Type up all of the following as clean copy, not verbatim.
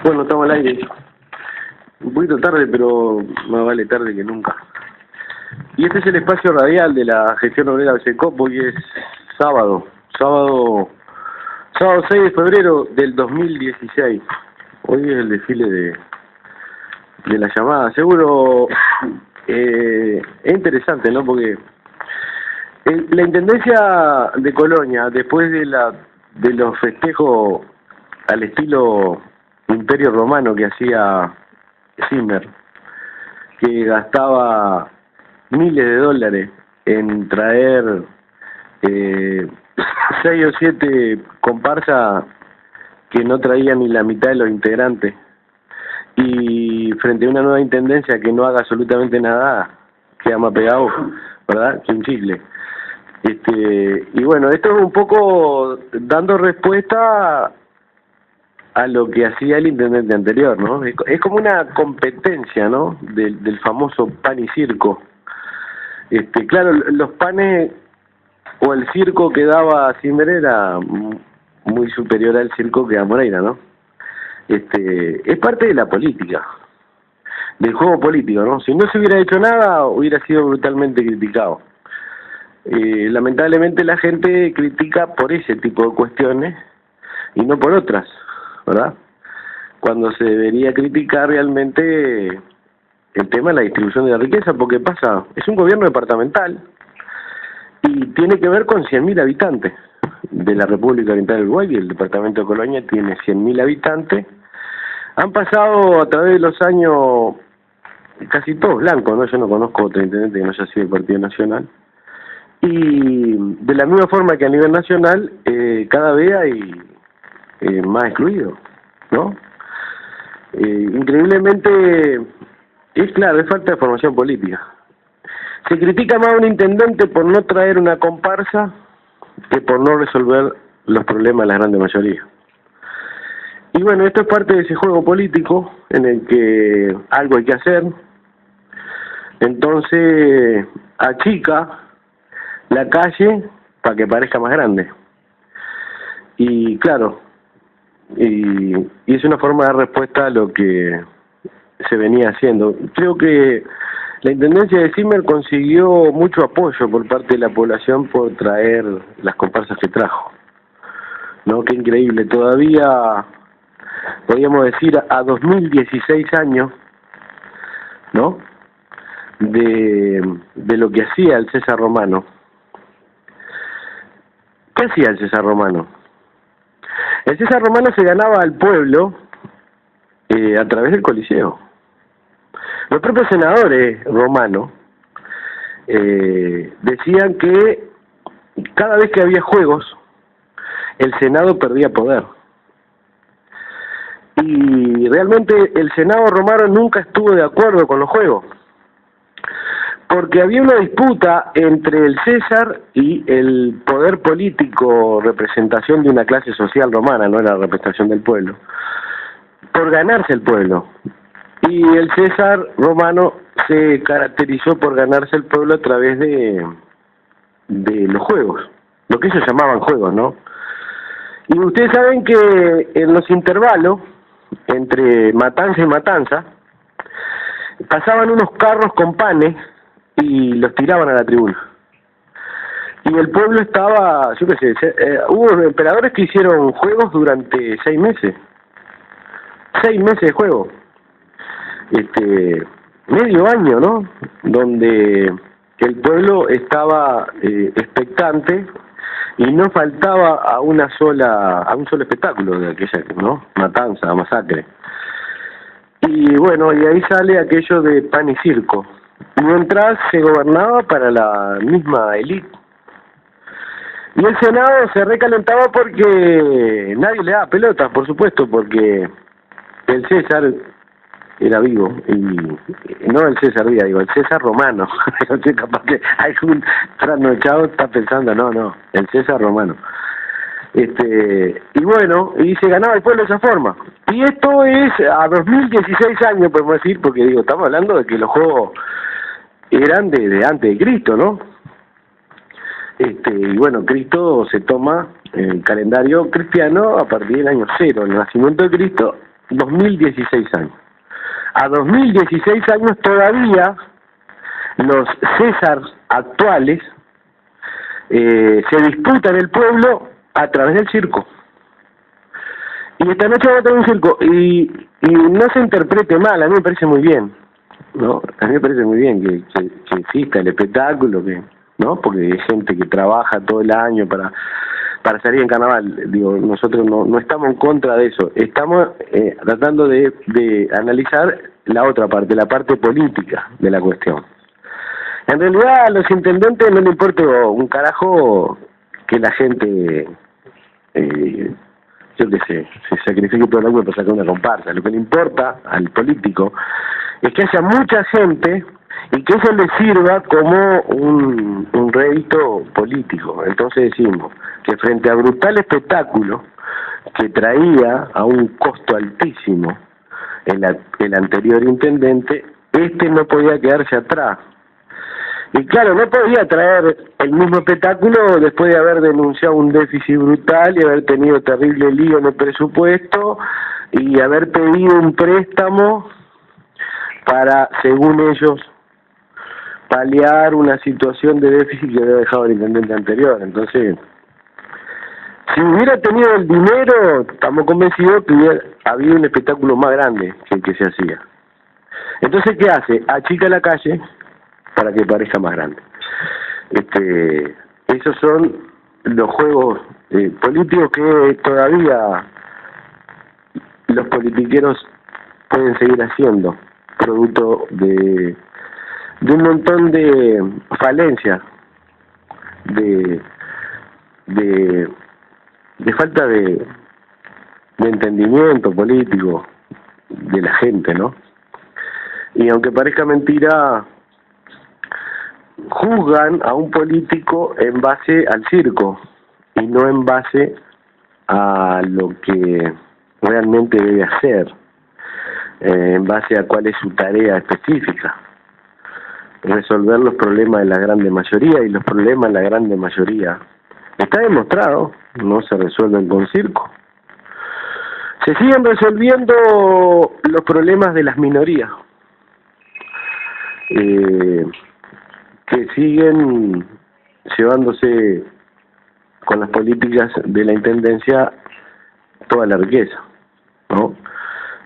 Bueno, estamos al aire. Un poquito tarde, pero más vale tarde que nunca. Y este es el espacio radial de la gestión obrera del SECOP. Hoy es sábado 6 de febrero del 2016. Hoy es el desfile de la llamada. Seguro es interesante, ¿no? Porque la Intendencia de Colonia, después de los festejos al estilo Imperio Romano que hacía Zimmer, que gastaba miles de dólares en traer 6 o 7 comparsas que no traían ni la mitad de los integrantes, y frente a una nueva intendencia que no haga absolutamente nada, queda más pegado, ¿verdad?, que un chicle. Y bueno, esto es un poco dando respuesta a lo que hacía el intendente anterior, ¿no? Es como una competencia, ¿no?, del famoso pan y circo. Claro, los panes o el circo que daba Zimmer era muy superior al circo que da Moreira, ¿no? Es parte de la política, del juego político, ¿no? Si no se hubiera hecho nada, hubiera sido brutalmente criticado. Lamentablemente la gente critica por ese tipo de cuestiones y no por otras, ¿verdad? Cuando se debería criticar realmente el tema de la distribución de la riqueza, porque pasa, es un gobierno departamental y tiene que ver con 100.000 habitantes de la República Oriental del Uruguay, y el departamento de Colonia tiene 100.000 habitantes. Han pasado a través de los años casi todos blancos, ¿no? Yo no conozco otro intendente que no haya sido del Partido Nacional. Y de la misma forma que a nivel nacional, cada vez hay más excluidos, ¿no? Increíblemente, es claro, es falta de formación política. Se critica más a un intendente por no traer una comparsa que por no resolver los problemas de la grande mayoría. Y bueno, esto es parte de ese juego político en el que algo hay que hacer. Entonces, achica la calle para que parezca más grande. Y claro, y es una forma de dar respuesta a lo que se venía haciendo. Creo que la intendencia de Zimmer consiguió mucho apoyo por parte de la población por traer las comparsas que trajo, ¿no? Qué increíble. Todavía podríamos decir a 2016 años, ¿no?, de lo que hacía el César Romano. ¿Qué hacía el César Romano? El César Romano se ganaba al pueblo a través del Coliseo. Los propios senadores romanos decían que cada vez que había juegos, el Senado perdía poder. Y realmente el Senado romano nunca estuvo de acuerdo con los juegos, porque había una disputa entre el César y el poder político, representación de una clase social romana, no era la representación del pueblo, por ganarse el pueblo. Y el César romano se caracterizó por ganarse el pueblo a través de los juegos, lo que ellos llamaban juegos, ¿no? Y ustedes saben que en los intervalos entre matanza y matanza pasaban unos carros con panes y los tiraban a la tribuna. Y el pueblo estaba, yo qué sé, hubo emperadores que hicieron juegos durante 6 meses. 6 meses de juego. Medio año, ¿no?, donde el pueblo estaba expectante y no faltaba a un solo espectáculo de aquella, ¿no?, matanza, masacre. Y bueno, y ahí sale aquello de pan y circo. Mientras se gobernaba para la misma élite. Y el Senado se recalentaba porque nadie le daba pelota, por supuesto, porque el César era vivo, y no el César Díaz, digo, el César Romano. No sé, capaz que algún trasnochado está pensando, no, el César Romano. Y bueno, y se ganaba el pueblo de esa forma. Y esto es a 2016 años, podemos decir, porque digo, estamos hablando de que los juegos eran de antes de Cristo, ¿no? Y bueno, Cristo se toma el calendario cristiano a partir del año 0, el nacimiento de Cristo, 2016 años. A 2016 años todavía los César actuales se disputan el pueblo a través del circo. Y esta noche va a tener un circo, y no se interprete mal, a mí me parece muy bien, ¿no? A mí me parece muy bien que exista el espectáculo, ¿no? Porque hay gente que trabaja todo el año para salir en carnaval. Digo, nosotros no estamos en contra de eso, estamos tratando de analizar la otra parte, la parte política de la cuestión. En realidad a los intendentes no le importa un carajo que la gente, yo qué sé, se sacrifique todo el año para sacar una comparsa. Lo que le importa al político es que haya mucha gente y que eso le sirva como un rédito político. Entonces decimos que frente a brutal espectáculo que traía a un costo altísimo el anterior intendente, no podía quedarse atrás. Y claro, no podía traer el mismo espectáculo después de haber denunciado un déficit brutal y haber tenido terrible lío en el presupuesto y haber pedido un préstamo para, según ellos, paliar una situación de déficit que había dejado el intendente anterior. Entonces, si hubiera tenido el dinero, estamos convencidos que hubiera habido un espectáculo más grande que el que se hacía. Entonces, ¿qué hace? Achica la calle para que parezca más grande. Esos son los juegos políticos que todavía los politiqueros pueden seguir haciendo, producto de un montón de falencias, de falta de entendimiento político de la gente, ¿no? Y aunque parezca mentira, juzgan a un político en base al circo y no en base a lo que realmente debe hacer, en base a cuál es su tarea específica: resolver los problemas de la grande mayoría, y los problemas de la grande mayoría, está demostrado, no se resuelven con circo. Se siguen resolviendo los problemas de las minorías, que siguen llevándose con las políticas de la intendencia toda la riqueza, ¿no?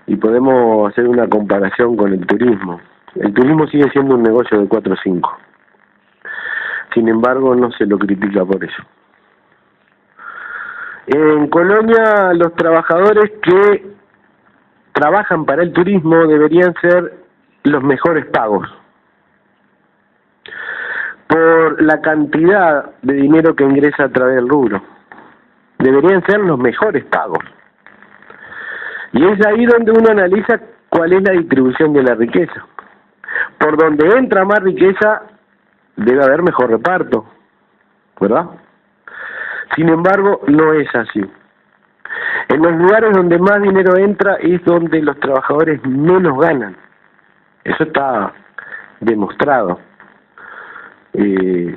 Y podemos hacer una comparación con el turismo. El turismo sigue siendo un negocio de 4 o 5. Sin embargo, no se lo critica por eso. En Colonia, los trabajadores que trabajan para el turismo deberían ser los mejores pagos, por la cantidad de dinero que ingresa a través del rubro. Deberían ser los mejores pagos. Y es ahí donde uno analiza cuál es la distribución de la riqueza. Por donde entra más riqueza, debe haber mejor reparto, ¿verdad? Sin embargo, no es así. En los lugares donde más dinero entra es donde los trabajadores menos ganan. Eso está demostrado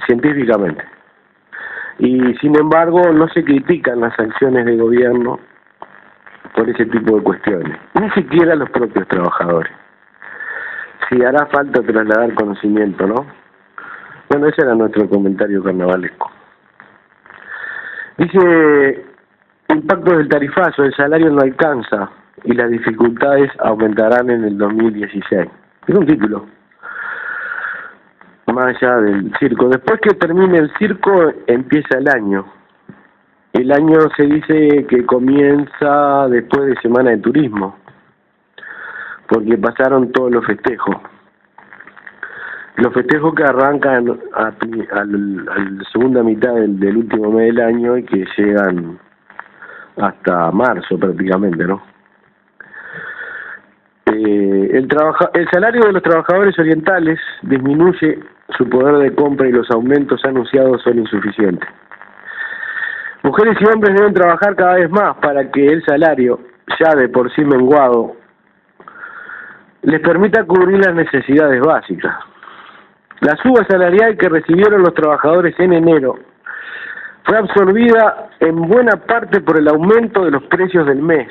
científicamente. Y sin embargo, no se critican las acciones de gobierno por ese tipo de cuestiones, ni siquiera los propios trabajadores. Si hará falta trasladar conocimiento, ¿no? Bueno, ese era nuestro comentario carnavalesco. Dice: impactos del tarifazo, el salario no alcanza y las dificultades aumentarán en el 2016. Es un título, más allá del circo. Después que termine el circo, empieza el año. El año se dice que comienza después de Semana de Turismo, porque pasaron todos los festejos. Los festejos que arrancan a la segunda mitad del último mes del año y que llegan hasta marzo prácticamente, ¿no? El salario de los trabajadores orientales disminuye su poder de compra y los aumentos anunciados son insuficientes. Mujeres y hombres deben trabajar cada vez más para que el salario, ya de por sí menguado, les permita cubrir las necesidades básicas. La suba salarial que recibieron los trabajadores en enero fue absorbida en buena parte por el aumento de los precios del mes.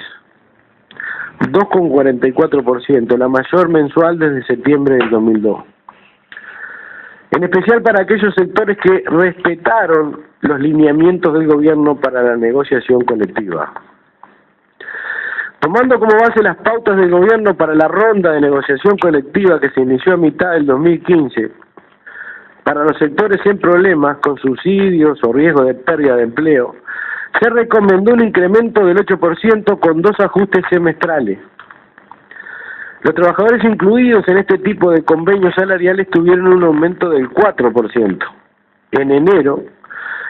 2,44%, la mayor mensual desde septiembre del 2002. En especial para aquellos sectores que respetaron los lineamientos del gobierno para la negociación colectiva. Tomando como base las pautas del gobierno para la ronda de negociación colectiva que se inició a mitad del 2015, para los sectores en problemas, con subsidios o riesgo de pérdida de empleo, se recomendó un incremento del 8% con 2 ajustes semestrales. Los trabajadores incluidos en este tipo de convenios salariales tuvieron un aumento del 4% en enero,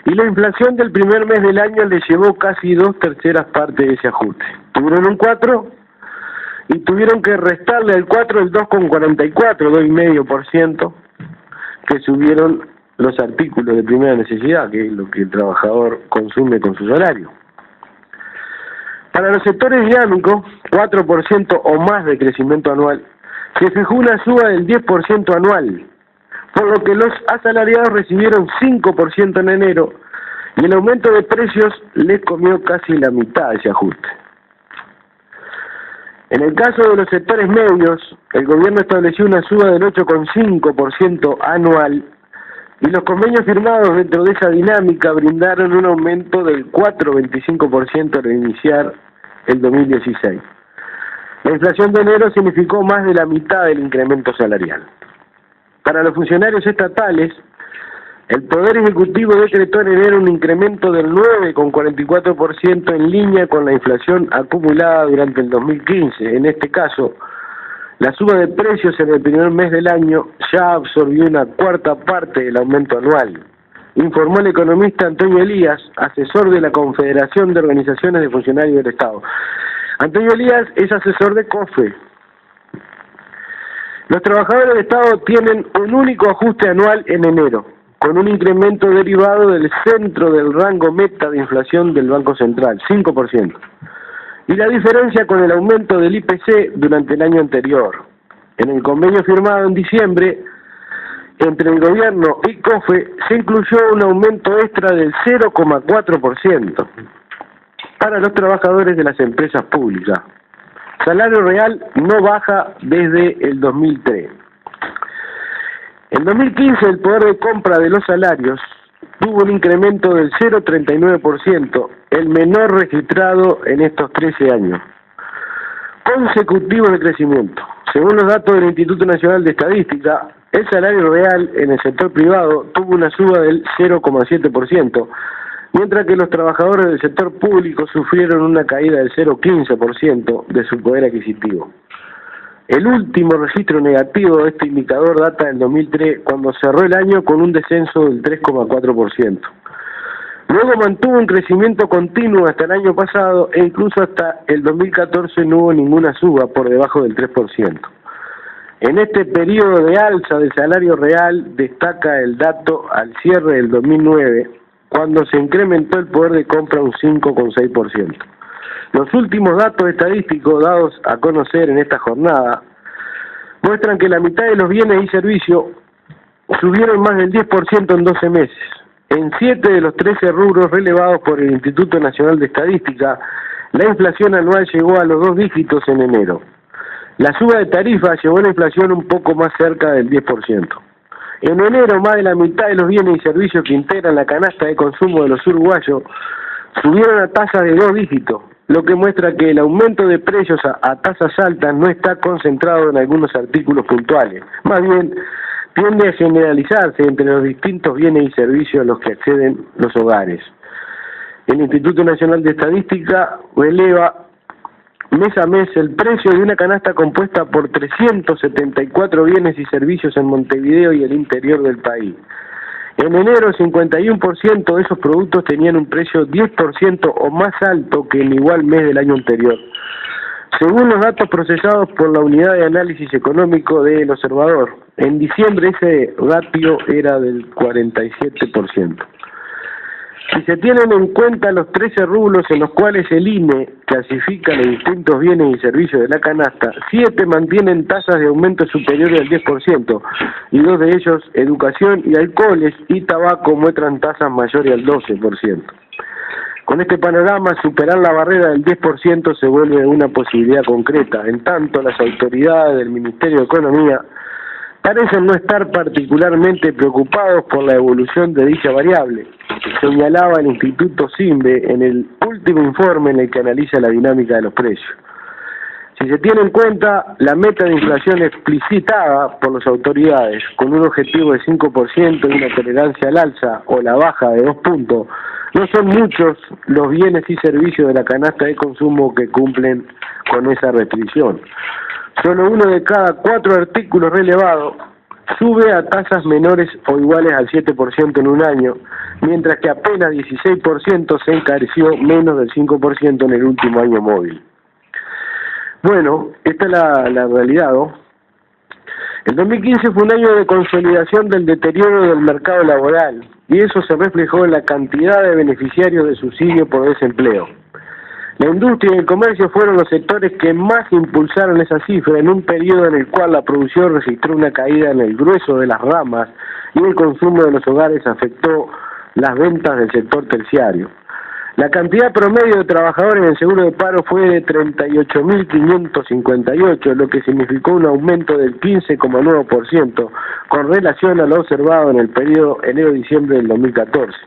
y la inflación del primer mes del año les llevó casi 2/3 partes de ese ajuste. Tuvieron un 4 y tuvieron que restarle al 4 el 2,44, 2,5%, que subieron los artículos de primera necesidad, que es lo que el trabajador consume con su salario. Para los sectores dinámicos, 4% o más de crecimiento anual, se fijó una suba del 10% anual, por lo que los asalariados recibieron 5% en enero, y el aumento de precios les comió casi la mitad de ese ajuste. En el caso de los sectores medios, el gobierno estableció una suba del 8,5% anual, y los convenios firmados dentro de esa dinámica brindaron un aumento del 4,25% al iniciar el 2016. La inflación de enero significó más de la mitad del incremento salarial. Para los funcionarios estatales, el Poder Ejecutivo decretó en enero un incremento del 9,44% en línea con la inflación acumulada durante el 2015. En este caso, la suba de precios en el primer mes del año ya absorbió una cuarta parte del aumento anual, informó el economista Antonio Elías, asesor de la Confederación de Organizaciones de Funcionarios del Estado. Antonio Elías es asesor de COFE. Los trabajadores del Estado tienen un único ajuste anual en enero, con un incremento derivado del centro del rango meta de inflación del Banco Central, 5%. Y la diferencia con el aumento del IPC durante el año anterior. En el convenio firmado en diciembre entre el gobierno y COFE se incluyó un aumento extra del 0,4% para los trabajadores de las empresas públicas. Salario real no baja desde el 2003. En 2015 el poder de compra de los salarios tuvo un incremento del 0,39%, el menor registrado en estos 13 años consecutivos de crecimiento. Según los datos del Instituto Nacional de Estadística, el salario real en el sector privado tuvo una suba del 0,7%, mientras que los trabajadores del sector público sufrieron una caída del 0,15% de su poder adquisitivo. El último registro negativo de este indicador data del 2003, cuando cerró el año con un descenso del 3,4%. Luego mantuvo un crecimiento continuo hasta el año pasado e incluso hasta el 2014 no hubo ninguna suba por debajo del 3%. En este periodo de alza del salario real destaca el dato al cierre del 2009, cuando se incrementó el poder de compra un 5,6%. Los últimos datos estadísticos dados a conocer en esta jornada muestran que la mitad de los bienes y servicios subieron más del 10% en 12 meses. En 7 de los 13 rubros relevados por el Instituto Nacional de Estadística, la inflación anual llegó a los 2 dígitos en enero. La suba de tarifas llevó a la inflación un poco más cerca del 10%. En enero, más de la mitad de los bienes y servicios que integran la canasta de consumo de los uruguayos subieron a tasas de 2 dígitos, lo que muestra que el aumento de precios a tasas altas no está concentrado en algunos artículos puntuales, más bien tiende a generalizarse entre los distintos bienes y servicios a los que acceden los hogares. El Instituto Nacional de Estadística releva mes a mes el precio de una canasta compuesta por 374 bienes y servicios en Montevideo y el interior del país. En enero, 51% de esos productos tenían un precio 10% o más alto que en igual mes del año anterior, según los datos procesados por la Unidad de Análisis Económico del Observador. En diciembre ese ratio era del 47%. Si se tienen en cuenta los 13 rubros en los cuales el INE clasifica los distintos bienes y servicios de la canasta, 7 mantienen tasas de aumento superiores al 10%, y 2 de ellos, educación y alcoholes y tabaco, muestran tasas mayores al 12%. Con este panorama, superar la barrera del 10% se vuelve una posibilidad concreta. En tanto, las autoridades del Ministerio de Economía parecen no estar particularmente preocupados por la evolución de dicha variable, señalaba el Instituto CIMBE en el último informe en el que analiza la dinámica de los precios. Si se tiene en cuenta la meta de inflación explicitada por las autoridades, con un objetivo de 5% y una tolerancia al alza o la baja de 2 puntos, no son muchos los bienes y servicios de la canasta de consumo que cumplen con esa restricción. Solo uno de cada 4 artículos relevados sube a tasas menores o iguales al 7% en un año, mientras que apenas 16% se encareció menos del 5% en el último año móvil. Bueno, esta es la realidad, ¿no? El 2015 fue un año de consolidación del deterioro del mercado laboral, y eso se reflejó en la cantidad de beneficiarios de subsidio por desempleo. La industria y el comercio fueron los sectores que más impulsaron esa cifra en un periodo en el cual la producción registró una caída en el grueso de las ramas y el consumo de los hogares afectó las ventas del sector terciario. La cantidad promedio de trabajadores en seguro de paro fue de 38.558, lo que significó un aumento del 15,9% con relación a lo observado en el periodo enero-diciembre del 2014.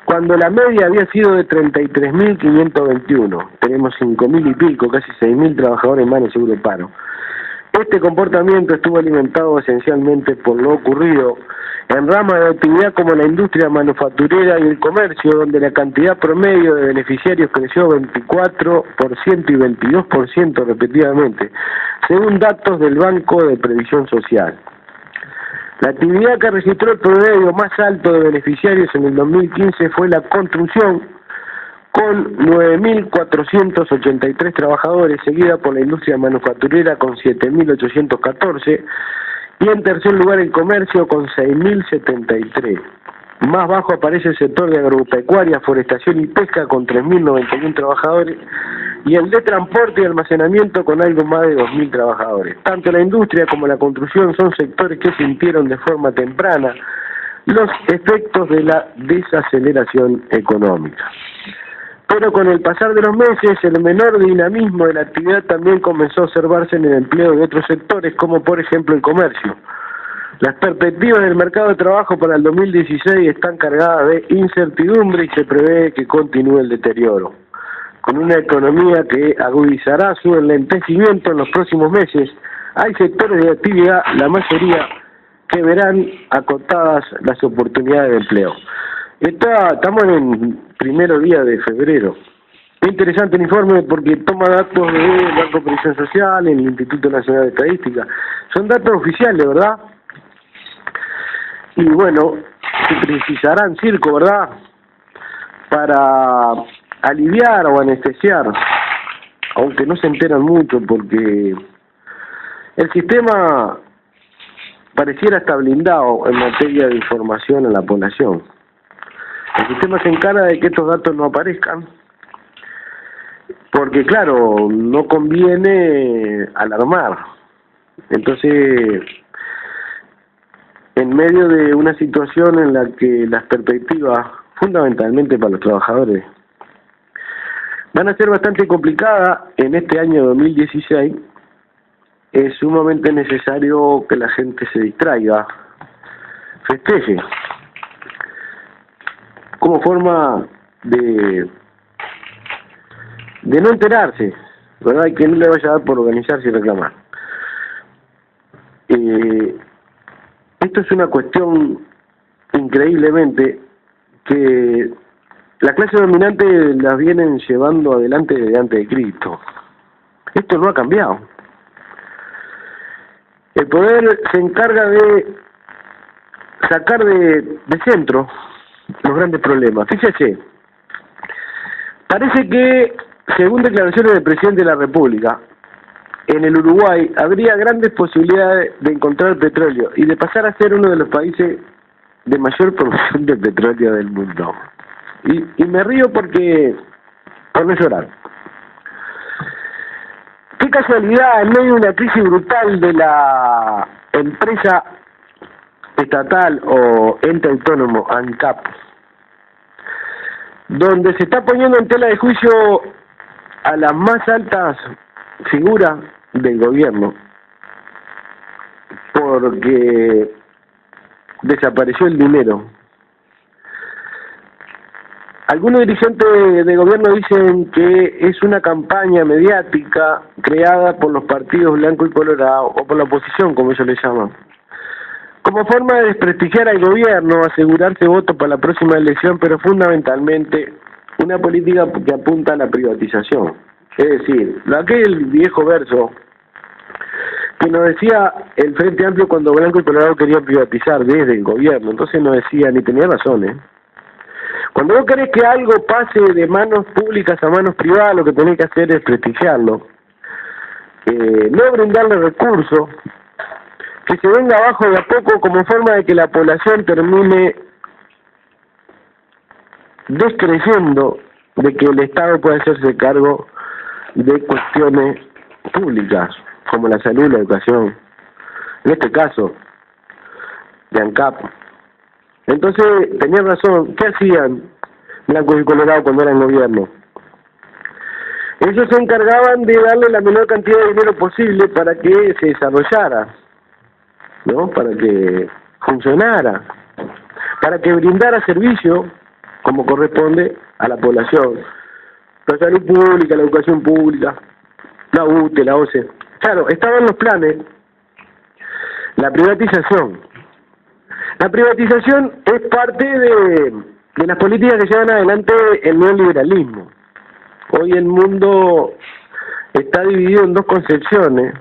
Cuando la media había sido de 33.521, tenemos 5.000 y pico, casi 6.000 trabajadores más en seguro de paro. Este comportamiento estuvo alimentado esencialmente por lo ocurrido en ramas de actividad como la industria manufacturera y el comercio, donde la cantidad promedio de beneficiarios creció 24% y 22% respectivamente, según datos del Banco de Previsión Social. La actividad que registró el promedio más alto de beneficiarios en el 2015 fue la construcción, con 9.483 trabajadores, seguida por la industria manufacturera con 7.814, y en tercer lugar el comercio con 6.073. Más bajo aparece el sector de agropecuaria, forestación y pesca con 3.091 trabajadores, y el de transporte y almacenamiento con algo más de 2.000 trabajadores. Tanto la industria como la construcción son sectores que sintieron de forma temprana los efectos de la desaceleración económica. Pero con el pasar de los meses, el menor dinamismo de la actividad también comenzó a observarse en el empleo de otros sectores, como por ejemplo el comercio. Las perspectivas del mercado de trabajo para el 2016 están cargadas de incertidumbre y se prevé que continúe el deterioro. Con una economía que agudizará su enlentecimiento en los próximos meses, hay sectores de actividad, la mayoría, que verán acotadas las oportunidades de empleo. Estamos en primero día de febrero. Es interesante el informe porque toma datos del Banco de Previsión Social, el Instituto Nacional de Estadística. Son datos oficiales, ¿verdad? Y bueno, se precisarán circo, ¿verdad? Para aliviar o anestesiar, aunque no se enteran mucho porque el sistema pareciera estar blindado en materia de información a la población. El sistema se encarga de que estos datos no aparezcan, porque claro, no conviene alarmar. Entonces, en medio de una situación en la que las perspectivas, fundamentalmente para los trabajadores, van a ser bastante complicadas en este año 2016, es sumamente necesario que la gente se distraiga, festeje, como forma de no enterarse, ¿verdad? Y que no le vaya a dar por organizarse y reclamar. Esto es una cuestión increíblemente que la clase dominante la vienen llevando adelante desde antes de Cristo. Esto no ha cambiado. El poder se encarga de sacar de centro los grandes problemas. Fíjese, parece que, según declaraciones del presidente de la República, en el Uruguay habría grandes posibilidades de encontrar petróleo y de pasar a ser uno de los países de mayor producción de petróleo del mundo. Y me río por no llorar. Qué casualidad, en medio de una crisis brutal de la empresa estatal o ente autónomo ANCAP, donde se está poniendo en tela de juicio a las más altas figuras del gobierno, porque desapareció el dinero. Algunos dirigentes de gobierno dicen que es una campaña mediática creada por los partidos blanco y colorado, o por la oposición, como ellos le llaman, como forma de desprestigiar al gobierno, asegurarse votos para la próxima elección, pero fundamentalmente una política que apunta a la privatización. Es decir, aquel viejo verso que nos decía el Frente Amplio cuando Blanco y Colorado querían privatizar desde el gobierno, entonces nos decía, ni tenía razón, Cuando vos querés que algo pase de manos públicas a manos privadas, lo que tenés que hacer es prestigiarlo, no brindarle recursos, que se venga abajo de a poco como forma de que la población termine descreyendo de que el Estado puede hacerse cargo de cuestiones públicas, como la salud y la educación, en este caso, de ANCAP. Entonces, tenía razón, ¿qué hacían Blanco y Colorado cuando eran gobierno? Ellos se encargaban de darle la menor cantidad de dinero posible para que se desarrollara, ¿no? Para que funcionara, para que brindara servicio como corresponde a la población. La salud pública, la educación pública, la UTE, la OCE. Claro, estaban los planes. La privatización. La privatización es parte de las políticas que llevan adelante el neoliberalismo. Hoy el mundo está dividido en dos concepciones.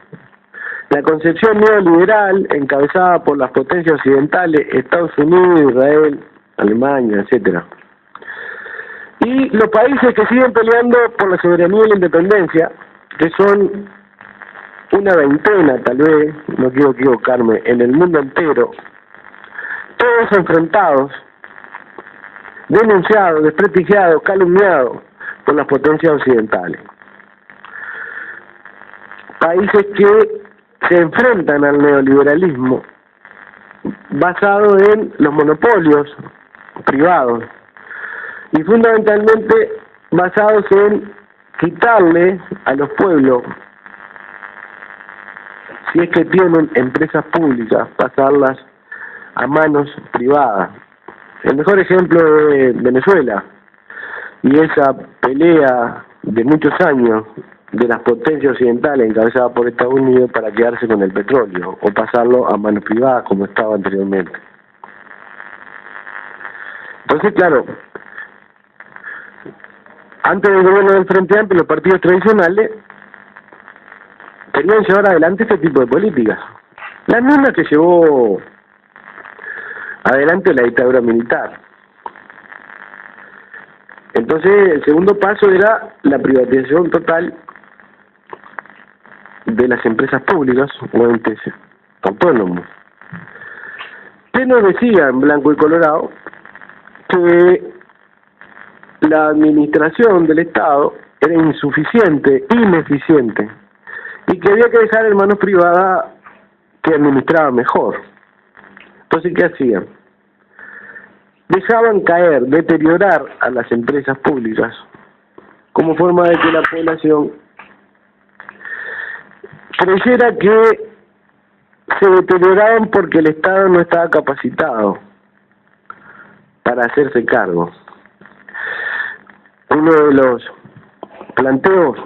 La concepción neoliberal, encabezada por las potencias occidentales, Estados Unidos, Israel, Alemania, etcétera. Y los países que siguen peleando por la soberanía y la independencia, que son una veintena tal vez, no quiero equivocarme, en el mundo entero, todos enfrentados, denunciados, desprestigiados, calumniados por las potencias occidentales. Países que se enfrentan al neoliberalismo basado en los monopolios privados y fundamentalmente basados en quitarle a los pueblos, si es que tienen empresas públicas, pasarlas a manos privadas. El mejor ejemplo es Venezuela y esa pelea de muchos años de las potencias occidentales encabezadas por Estados Unidos para quedarse con el petróleo o pasarlo a manos privadas como estaba anteriormente. Entonces, claro, antes del gobierno del Frente Amplio, los partidos tradicionales querían llevar adelante este tipo de políticas. La misma que llevó adelante la dictadura militar. Entonces, el segundo paso era la privatización total de las empresas públicas o entes autónomos. ¿Qué nos decía en Blanco y Colorado? Que la administración del Estado era insuficiente, ineficiente, y que había que dejar en manos privadas que administraba mejor. Entonces, ¿qué hacían? Dejaban caer, deteriorar a las empresas públicas como forma de que la población creyera que se deterioraban porque el Estado no estaba capacitado para hacerse cargo. Uno de los planteos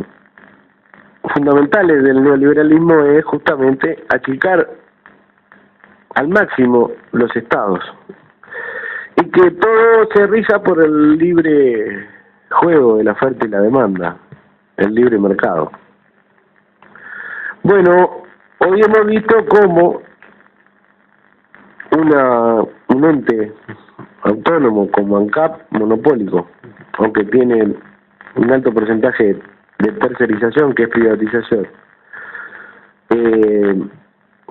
fundamentales del neoliberalismo es justamente achicar al máximo los estados y que todo se rija por el libre juego de la oferta y la demanda, el libre mercado. Bueno, hoy hemos visto cómo un ente autónomo como ANCAP, monopólico, aunque tiene un alto porcentaje de tercerización, que es privatización,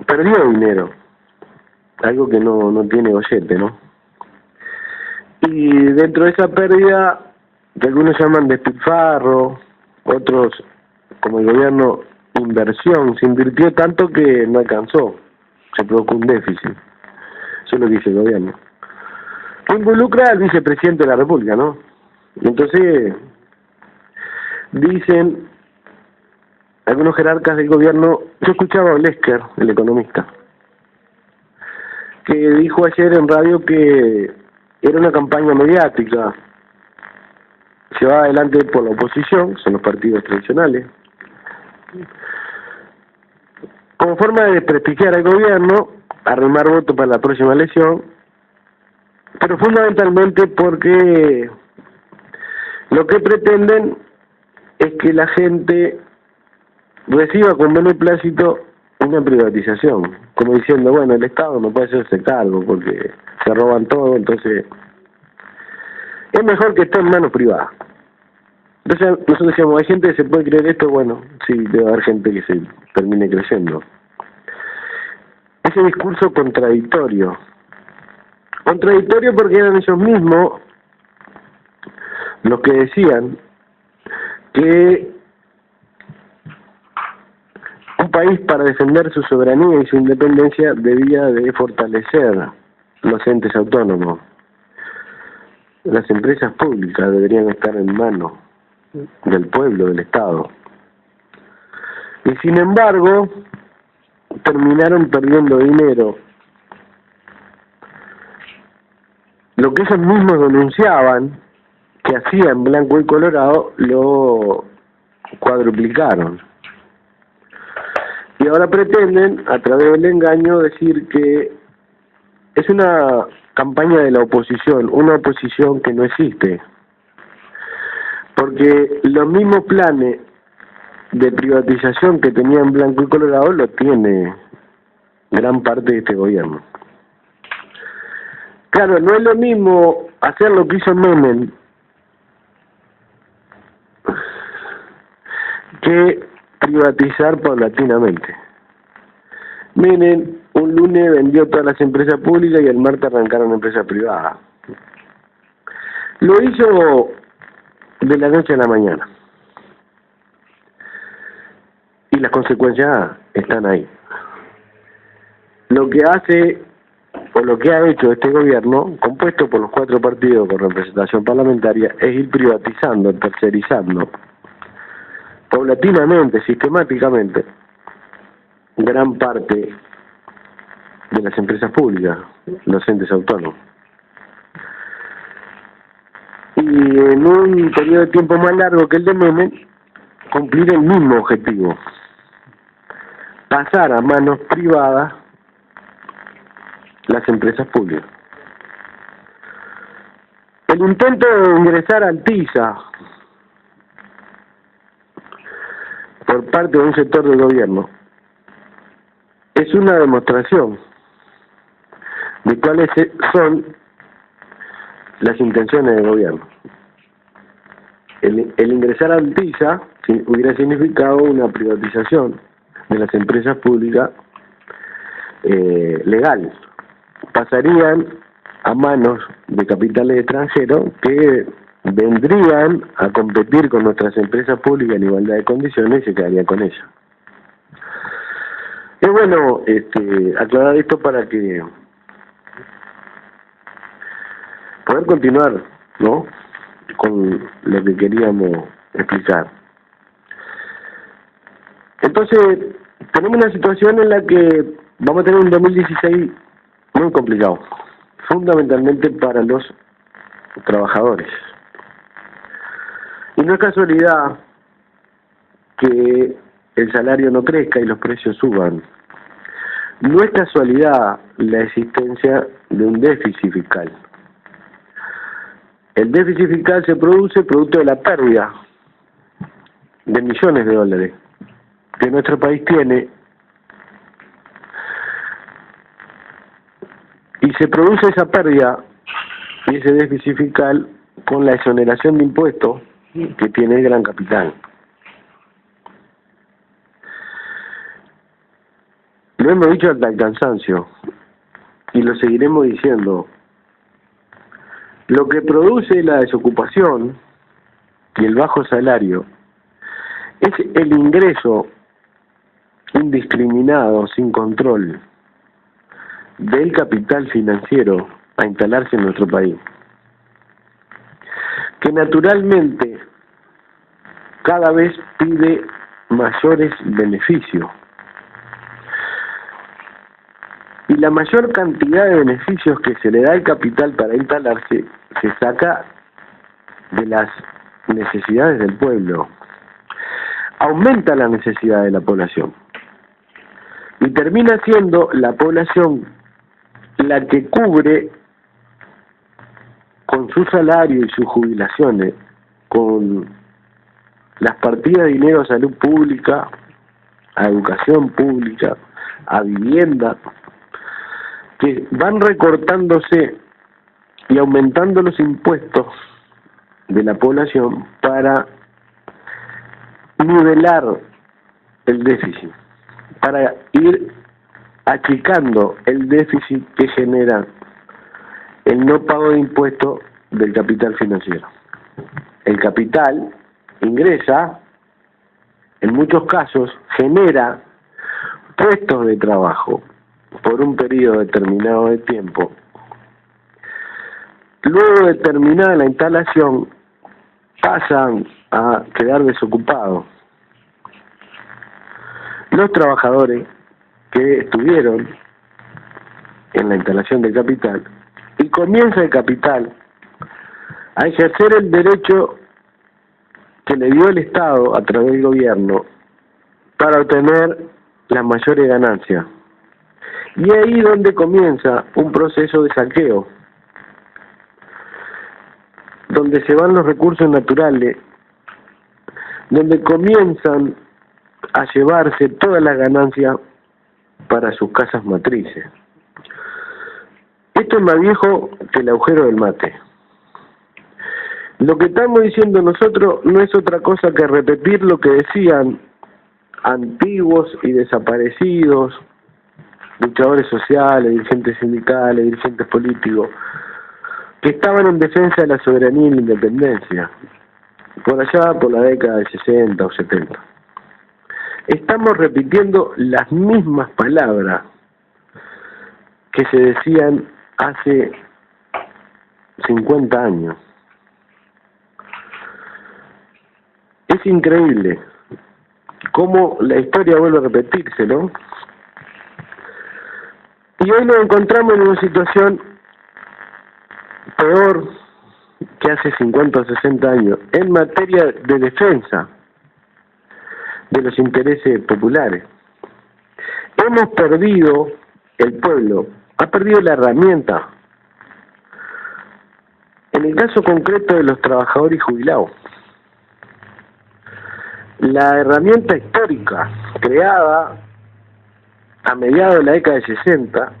perdió dinero, algo que no tiene gollete, ¿no? Y dentro de esa pérdida, que algunos llaman despilfarro, otros, como el gobierno, inversión, se invirtió tanto que no alcanzó, se provocó un déficit. Eso es lo que dice el gobierno. Que involucra al vicepresidente de la República, ¿no? Entonces, dicen algunos jerarcas del gobierno, yo escuchaba a Olesker, el economista, que dijo ayer en radio que era una campaña mediática llevada adelante por la oposición, son los partidos tradicionales, como forma de desprestigiar al gobierno, arrimar votos para la próxima elección, pero fundamentalmente porque lo que pretenden es que la gente reciba con beneplácito una privatización, como diciendo, bueno, el Estado no puede hacerse cargo porque se roban todo, entonces es mejor que esté en manos privadas. Entonces nosotros decíamos, hay gente que se puede creer esto, bueno, sí, debe haber gente que se termine creyendo. Ese discurso contradictorio porque eran ellos mismos los que decían que un país para defender su soberanía y su independencia debía de fortalecer los entes autónomos. Las empresas públicas deberían estar en manos del pueblo, del Estado. Y sin embargo, terminaron perdiendo dinero. Lo que ellos mismos denunciaban, que hacían blanco y colorado, lo cuadruplicaron. Y ahora pretenden, a través del engaño, decir que es una campaña de la oposición, una oposición que no existe. Porque los mismos planes de privatización que tenían blanco y colorado lo tiene gran parte de este gobierno. Claro, no es lo mismo hacer lo que hizo Menem que privatizar paulatinamente. Menem un lunes vendió todas las empresas públicas y el martes arrancaron empresas privadas. Lo hizo de la noche a la mañana. Y las consecuencias están ahí. Lo que hace, o lo que ha hecho este gobierno, compuesto por los 4 partidos con representación parlamentaria, es ir privatizando, tercerizando, paulatinamente, sistemáticamente, gran parte de las empresas públicas, los entes autónomos. Y en un periodo de tiempo más largo que el de Menem, cumplir el mismo objetivo, pasar a manos privadas las empresas públicas. El intento de ingresar al TISA por parte de un sector del gobierno es una demostración de cuáles son las intenciones del gobierno. El ingresar al TISA hubiera significado una privatización de las empresas públicas legal. Pasarían a manos de capitales extranjeros que vendrían a competir con nuestras empresas públicas en igualdad de condiciones y se quedarían con ellas. Es bueno aclarar esto para que poder continuar, ¿no?, con lo que queríamos explicar. Entonces, tenemos una situación en la que vamos a tener un 2016 muy complicado, fundamentalmente para los trabajadores. Y no es casualidad que el salario no crezca y los precios suban. No es casualidad la existencia de un déficit fiscal. El déficit fiscal se produce producto de la pérdida de millones de dólares que nuestro país tiene, y se produce esa pérdida y ese déficit fiscal con la exoneración de impuestos que tiene el gran capital. Lo hemos dicho hasta el cansancio y lo seguiremos diciendo. Lo que produce la desocupación y el bajo salario es el ingreso indiscriminado, sin control, del capital financiero a instalarse en nuestro país. que naturalmente cada vez pide mayores beneficios. Y la mayor cantidad de beneficios que se le da al capital para instalarse se saca de las necesidades del pueblo. Aumenta la necesidad de la población. Y termina siendo la población la que cubre con su salario y sus jubilaciones, con las partidas de dinero a salud pública, a educación pública, a vivienda, que van recortándose y aumentando los impuestos de la población para nivelar el déficit, para ir achicando el déficit que genera el no pago de impuestos del capital financiero. El capital ingresa, en muchos casos, genera puestos de trabajo por un periodo determinado de tiempo. Luego de terminada la instalación, pasan a quedar desocupados los trabajadores que estuvieron en la instalación del capital, y comienza el capital a ejercer el derecho que le dio el Estado a través del gobierno para obtener las mayores ganancias. Y ahí donde comienza un proceso de saqueo, donde se van los recursos naturales, donde comienzan a llevarse todas las ganancias para sus casas matrices. Esto es más viejo que el agujero del mate. Lo que estamos diciendo nosotros no es otra cosa que repetir lo que decían antiguos y desaparecidos luchadores sociales, dirigentes sindicales, dirigentes políticos, que estaban en defensa de la soberanía y la independencia, por allá por la década de 60 o 70. Estamos repitiendo las mismas palabras que se decían hace 50 años. Es increíble cómo la historia vuelve a repetirse, ¿no? Y hoy nos encontramos en una situación peor que hace 50 o 60 años en materia de defensa de los intereses populares. Hemos perdido, el pueblo ha perdido la herramienta, en el caso concreto de los trabajadores y jubilados, la herramienta histórica creada a mediados de la década de 60,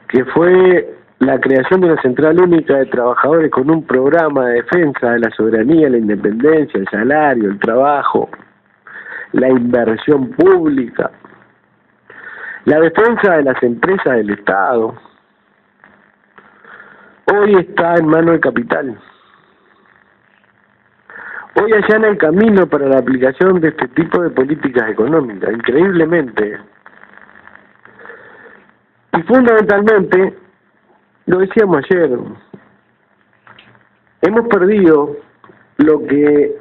que fue la creación de una central única de trabajadores con un programa de defensa de la soberanía, la independencia, el salario, el trabajo, la inversión pública, la defensa de las empresas del Estado, hoy está en manos del capital. Hoy allana el camino para la aplicación de este tipo de políticas económicas, increíblemente. Y fundamentalmente, lo decíamos ayer, hemos perdido lo que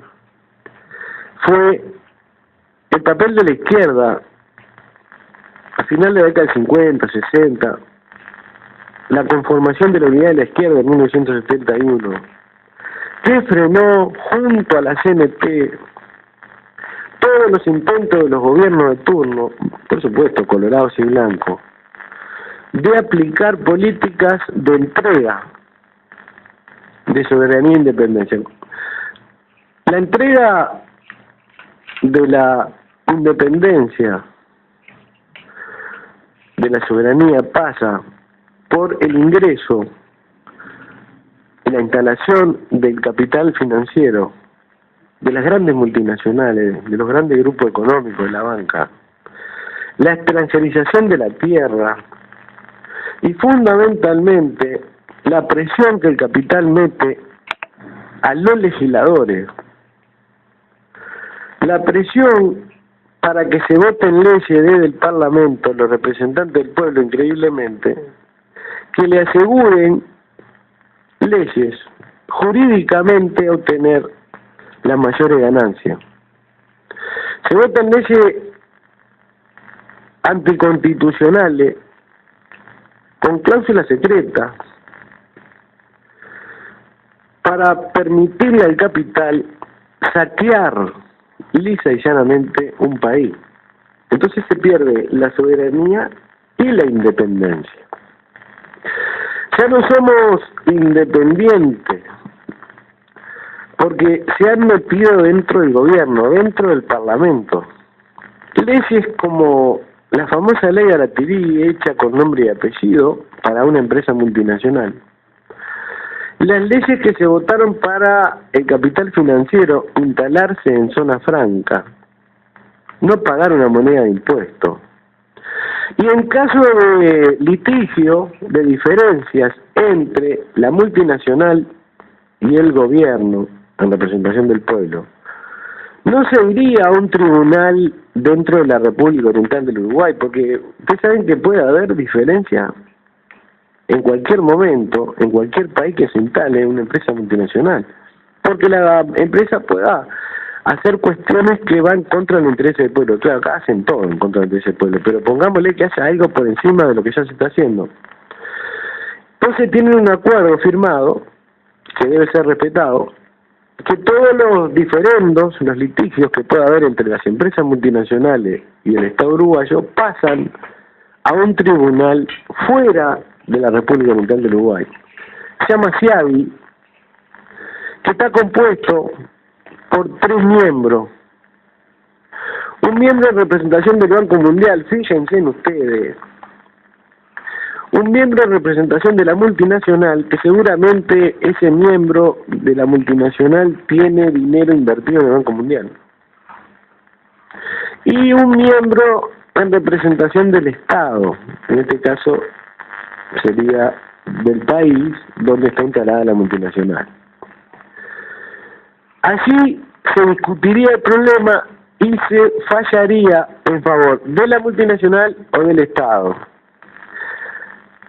fue el papel de la izquierda a final de la década del 50, 60, la conformación de la unidad de la izquierda en 1971, que frenó junto a la CNT todos los intentos de los gobiernos de turno, por supuesto colorados y blancos, de aplicar políticas de entrega de soberanía e independencia. La entrega de la independencia, de la soberanía, pasa por el ingreso y la instalación del capital financiero de las grandes multinacionales, de los grandes grupos económicos, de la banca, la extranjerización de la tierra y fundamentalmente la presión que el capital mete a los legisladores, la presión para que se voten leyes desde el Parlamento, los representantes del pueblo, increíblemente, que le aseguren leyes jurídicamente obtener las mayores ganancias. Se votan leyes anticonstitucionales con cláusulas secretas para permitirle al capital saquear lisa y llanamente un país. Entonces se pierde la soberanía y la independencia. Ya no somos independientes porque se han metido dentro del gobierno, dentro del parlamento. Leyes como la famosa ley Aratirí, hecha con nombre y apellido para una empresa multinacional. Las leyes que se votaron para el capital financiero instalarse en zona franca, no pagar una moneda de impuesto. Y en caso de litigio, de diferencias entre la multinacional y el gobierno, en representación del pueblo, no se iría a un tribunal dentro de la República Oriental del Uruguay, porque ustedes saben que puede haber diferencia en cualquier momento, en cualquier país que se instale una empresa multinacional, porque la empresa pueda hacer cuestiones que van contra el interés del pueblo. Claro, acá hacen todo en contra del interés del pueblo, pero pongámosle que haya algo por encima de lo que ya se está haciendo. Entonces tienen un acuerdo firmado, que debe ser respetado, que todos los diferendos, los litigios que pueda haber entre las empresas multinacionales y el Estado uruguayo pasan a un tribunal fuera de la República Oriental del Uruguay. Se llama CIABI, que está compuesto por 3 miembros. Un miembro en representación del Banco Mundial, fíjense en ustedes. Un miembro en representación de la multinacional, que seguramente ese miembro de la multinacional tiene dinero invertido en el Banco Mundial. Y un miembro en representación del Estado, en este caso sería del país donde está instalada la multinacional. Allí se discutiría el problema y se fallaría en favor de la multinacional o del Estado.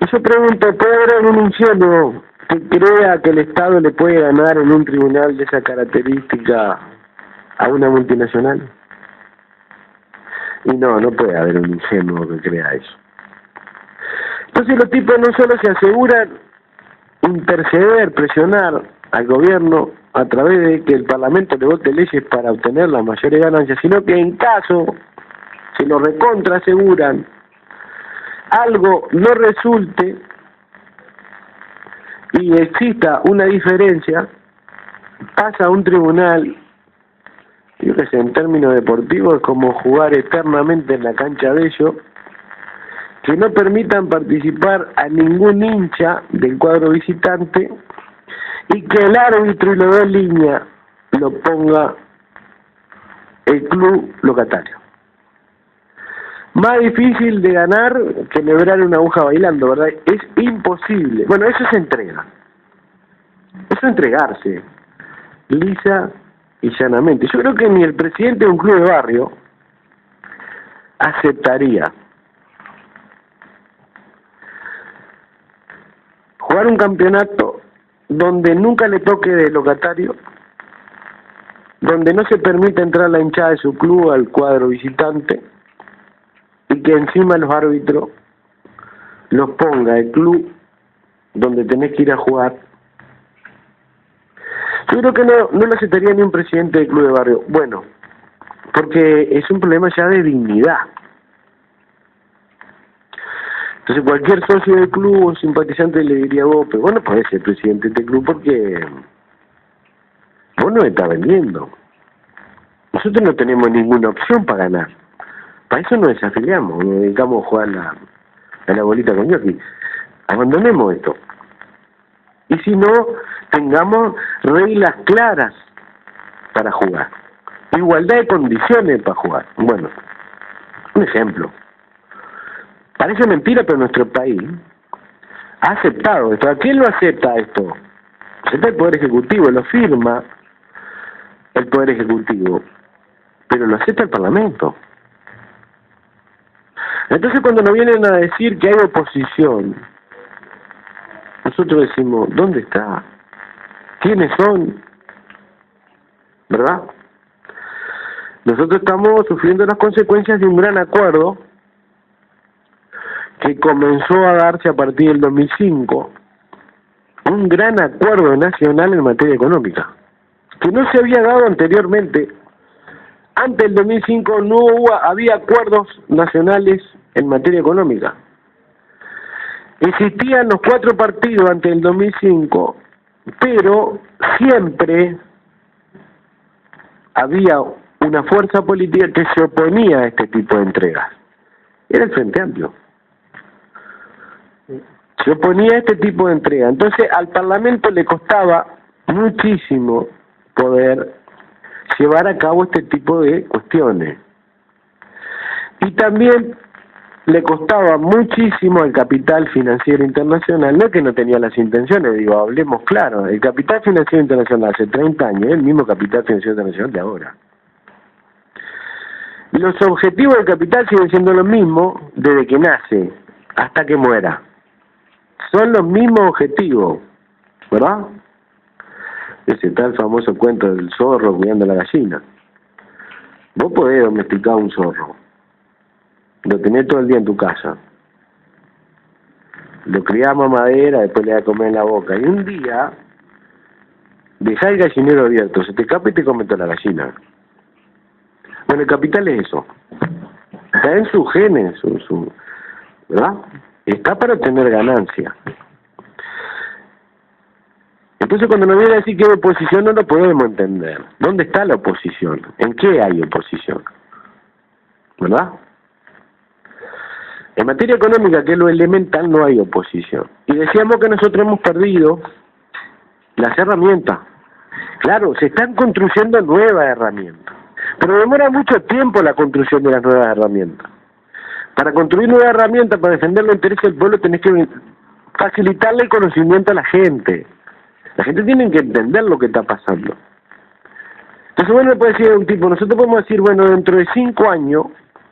Y yo pregunto, ¿puede haber algún ingenuo que crea que el Estado le puede ganar en un tribunal de esa característica a una multinacional? Y no puede haber un ingenuo que crea eso. Entonces los tipos no solo se aseguran interceder, presionar al gobierno a través de que el Parlamento le vote leyes para obtener las mayores ganancias, sino que en caso se lo recontra aseguran, algo no resulte y exista una diferencia, pasa a un tribunal. Yo que sé, en términos deportivos es como jugar eternamente en la cancha de ellos, que no permitan participar a ningún hincha del cuadro visitante y que el árbitro y los dos líneas lo ponga el club locatario. Más difícil de ganar que lebrar una aguja bailando, ¿verdad? Es imposible. Bueno, eso es entrega. Eso es entregarse, lisa y llanamente. Yo creo que ni el presidente de un club de barrio aceptaría jugar un campeonato donde nunca le toque de locatario, donde no se permite entrar la hinchada de su club al cuadro visitante y que encima los árbitros los ponga el club donde tenés que ir a jugar. Yo creo que no lo aceptaría ni un presidente del club de barrio. Bueno, porque es un problema ya de dignidad. Entonces cualquier socio del club o simpatizante le diría a vos, pero vos no podés ser presidente de este club porque vos no estás vendiendo. Nosotros no tenemos ninguna opción para ganar. Para eso nos desafiliamos, nos dedicamos a jugar a la bolita con jockey. Abandonemos esto. Y si no, tengamos reglas claras para jugar. Igualdad de condiciones para jugar. Bueno, un ejemplo. Parece mentira, pero nuestro país ha aceptado esto. ¿A quién lo acepta esto? Acepta el Poder Ejecutivo, lo firma el Poder Ejecutivo, pero lo acepta el Parlamento. Entonces cuando nos vienen a decir que hay oposición, nosotros decimos, ¿dónde está? quiénes son, ¿verdad? Nosotros estamos sufriendo las consecuencias de un gran acuerdo que comenzó a darse a partir del 2005, un gran acuerdo nacional en materia económica, que no se había dado anteriormente. Antes del 2005 no había acuerdos nacionales en materia económica. Existían los 4 partidos antes del 2005, pero siempre había una fuerza política que se oponía a este tipo de entregas. Era el Frente Amplio. Se oponía a este tipo de entrega. Entonces al Parlamento le costaba muchísimo poder llevar a cabo este tipo de cuestiones. Y también le costaba muchísimo al capital financiero internacional, no que no tenía las intenciones, digo, hablemos claro, el capital financiero internacional hace 30 años es el mismo capital financiero internacional de ahora. Los objetivos del capital siguen siendo los mismos desde que nace hasta que muera. Son los mismos objetivos, ¿verdad? Ese está el famoso cuento del zorro cuidando a la gallina. Vos podés domesticar un zorro, lo tenés todo el día en tu casa, lo criás a mamadera, después le das a comer en la boca, y un día dejás el gallinero abierto, se te escapa y te come toda la gallina. Bueno, el capital es eso, está en sus genes, ¿verdad? Está para obtener ganancia. Entonces cuando nos viene a decir que hay oposición no lo podemos entender. ¿Dónde está la oposición? ¿En qué hay oposición? ¿Verdad? En materia económica, que es lo elemental, no hay oposición. Y decíamos que nosotros hemos perdido las herramientas. Claro, se están construyendo nuevas herramientas, pero demora mucho tiempo la construcción de las nuevas herramientas. Para construir nuevas herramientas, para defender los intereses del pueblo, tenés que facilitarle el conocimiento a la gente. La gente tiene que entender lo que está pasando. Entonces, bueno, puede decir un tipo, nosotros podemos decir, bueno, dentro de 5 años,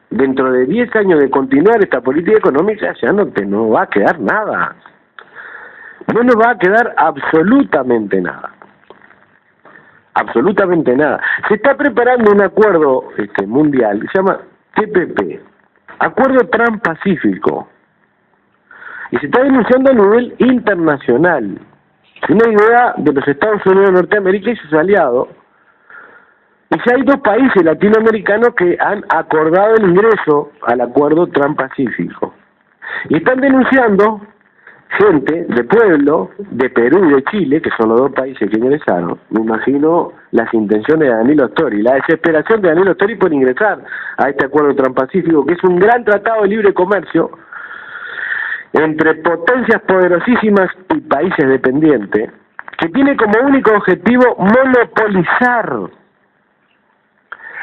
dentro de 10 años de continuar esta política económica, ya no va a quedar nada. No nos va a quedar absolutamente nada. Absolutamente nada. Se está preparando un acuerdo mundial, que se llama TPP, Acuerdo Transpacífico, y se está denunciando a nivel internacional. Es una idea de los Estados Unidos de Norteamérica y sus aliados, y ya hay 2 países latinoamericanos que han acordado el ingreso al Acuerdo Transpacífico, y están denunciando gente de pueblo de Perú y de Chile, que son los 2 países que ingresaron. Me imagino las intenciones de Danilo Stori, la desesperación de Danilo Stori por ingresar a este Acuerdo Transpacífico, que es un gran tratado de libre comercio entre potencias poderosísimas y países dependientes, que tiene como único objetivo monopolizar,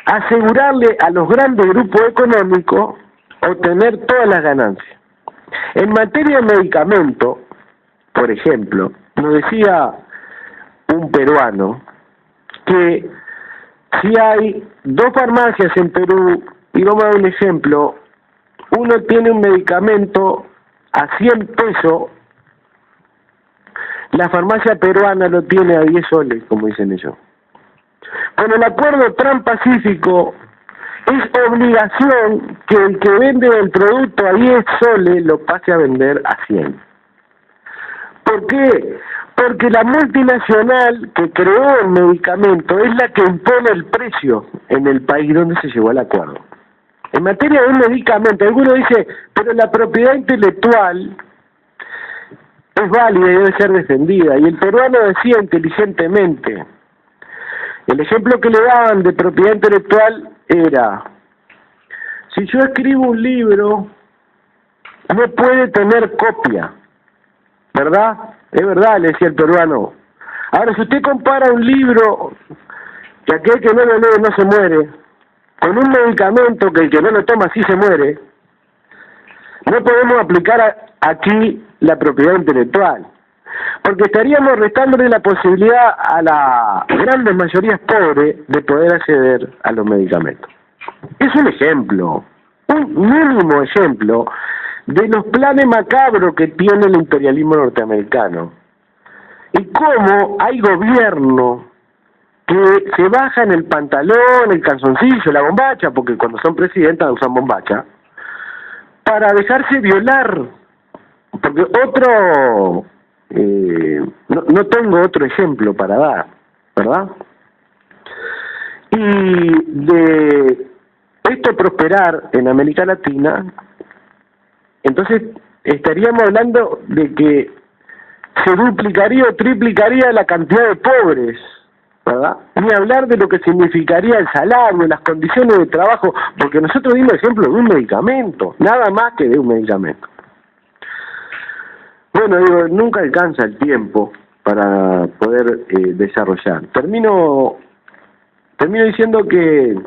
asegurarle a los grandes grupos económicos obtener todas las ganancias. En materia de medicamento, por ejemplo, nos decía un peruano que si hay 2 farmacias en Perú, y vamos a dar un ejemplo, uno tiene un medicamento a 100 pesos, la farmacia peruana lo tiene a 10 soles, como dicen ellos. Con el acuerdo Transpacífico es obligación que el que vende el producto a 10 soles lo pase a vender a 100. ¿Por qué? Porque la multinacional que creó el medicamento es la que impone el precio en el país donde se llegó al acuerdo. En materia de un medicamento, alguno dice, pero la propiedad intelectual es válida y debe ser defendida. Y el peruano decía inteligentemente, el ejemplo que le daban de propiedad intelectual era, si yo escribo un libro, no puede tener copia, ¿verdad? Es verdad, le decía el peruano. Ahora, si usted compara un libro, que aquel que no lo lee no se muere, con un medicamento que el que no lo toma sí se muere, no podemos aplicar aquí la propiedad intelectual, porque estaríamos restándole la posibilidad a las grandes mayorías pobres de poder acceder a los medicamentos. Es un ejemplo, un mínimo ejemplo de los planes macabros que tiene el imperialismo norteamericano, y cómo hay gobierno que se bajan el pantalón, el calzoncillo, la bombacha, porque cuando son presidentas usan bombacha, para dejarse violar, porque no tengo otro ejemplo para dar, ¿verdad? Y de esto prosperar en América Latina, entonces estaríamos hablando de que se duplicaría o triplicaría la cantidad de pobres, ¿verdad? Ni hablar de lo que significaría el salario, las condiciones de trabajo, porque nosotros dimos ejemplo de un medicamento, nada más que de un medicamento. Bueno, digo, nunca alcanza el tiempo para poder desarrollar. Termino diciendo que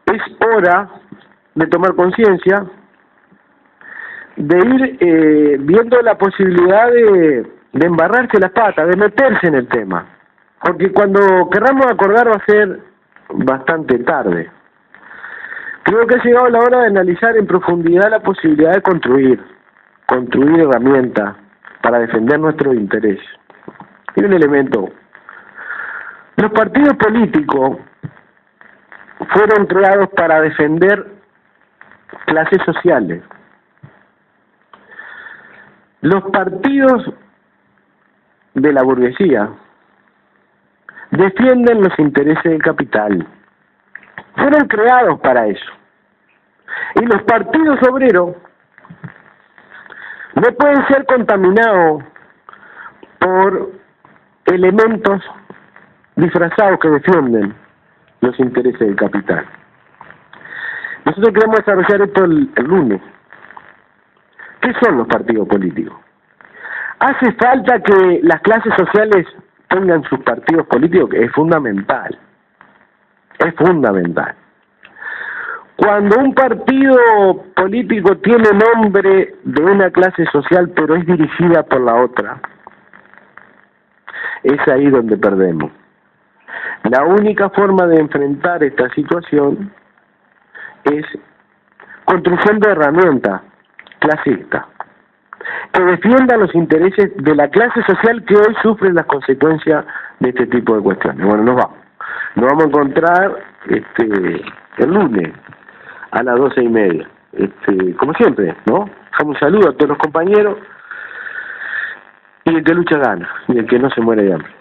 es hora de tomar conciencia, de ir viendo la posibilidad de embarrarse las patas, de meterse en el tema, porque cuando querramos acordar va a ser bastante tarde. Creo que ha llegado la hora de analizar en profundidad la posibilidad de construir herramientas para defender nuestro interés. Y un elemento: los partidos políticos fueron creados para defender clases sociales. Los partidos de la burguesía defienden los intereses del capital. Fueron creados para eso. Y los partidos obreros no pueden ser contaminados por elementos disfrazados que defienden los intereses del capital. Nosotros queremos desarrollar esto el lunes. ¿Qué son los partidos políticos? ¿Hace falta que las clases sociales tengan sus partidos políticos? Es fundamental. Es fundamental. Cuando un partido político tiene nombre de una clase social pero es dirigida por la otra, es ahí donde perdemos. La única forma de enfrentar esta situación es construcción de herramientas clasistas que defiendan los intereses de la clase social que hoy sufre las consecuencias de este tipo de cuestiones. Bueno, nos vamos a encontrar el lunes a las 12:30, como siempre, ¿no? Dejamos un saludo a todos los compañeros, y el que lucha gana, y el que no se muere de hambre.